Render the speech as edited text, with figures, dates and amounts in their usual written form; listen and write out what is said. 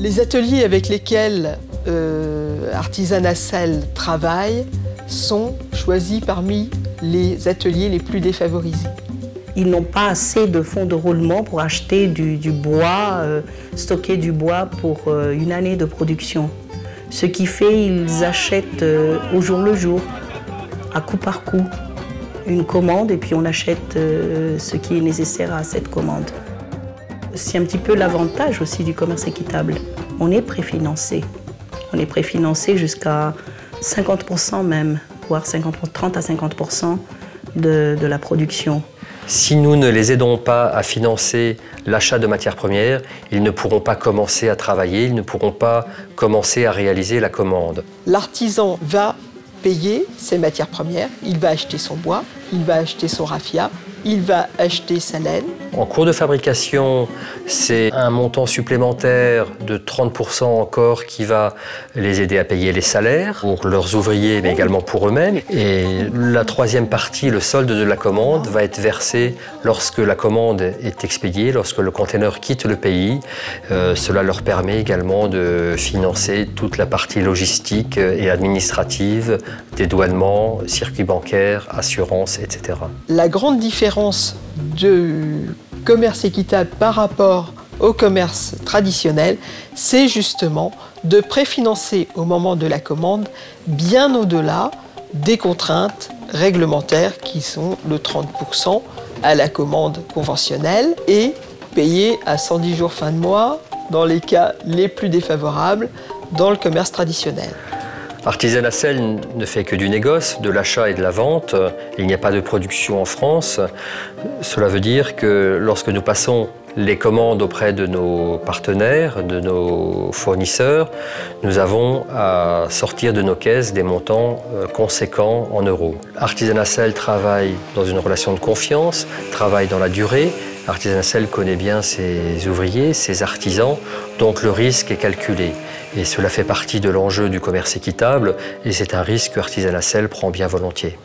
Les ateliers avec lesquels Artisanat Sel travaille sont choisis parmi les ateliers les plus défavorisés. Ils n'ont pas assez de fonds de roulement pour acheter du bois, stocker du bois pour une année de production. Ce qui fait qu'ils achètent au jour le jour, à coup par coup, une commande et puis on achète ce qui est nécessaire à cette commande. C'est un petit peu l'avantage aussi du commerce équitable. On est préfinancé. On est préfinancé jusqu'à 50% même, voire 30 à 50% de la production. Si nous ne les aidons pas à financer l'achat de matières premières, ils ne pourront pas commencer à travailler, ils ne pourront pas commencer à réaliser la commande. L'artisan va payer ses matières premières, il va acheter son bois, il va acheter son raffia, il va acheter sa laine. En cours de fabrication, c'est un montant supplémentaire de 30% encore qui va les aider à payer les salaires pour leurs ouvriers, mais également pour eux-mêmes. Et la troisième partie, le solde de la commande, va être versé lorsque la commande est expédiée, lorsque le conteneur quitte le pays. Cela leur permet également de financer toute la partie logistique et administrative, dédouanement, circuit bancaire, assurance, etc. La grande différence du commerce équitable par rapport au commerce traditionnel, c'est justement de préfinancer au moment de la commande bien au-delà des contraintes réglementaires qui sont le 30% à la commande conventionnelle et payer à 110 jours fin de mois dans les cas les plus défavorables dans le commerce traditionnel. Artisanat Sel ne fait que du négoce, de l'achat et de la vente. Il n'y a pas de production en France. Cela veut dire que lorsque nous passons les commandes auprès de nos partenaires, de nos fournisseurs, nous avons à sortir de nos caisses des montants conséquents en euros. Artisanat Sel travaille dans une relation de confiance, travaille dans la durée. Artisanat Sel connaît bien ses ouvriers, ses artisans, donc le risque est calculé. Et cela fait partie de l'enjeu du commerce équitable et c'est un risque que Artisanat Sel prend bien volontiers.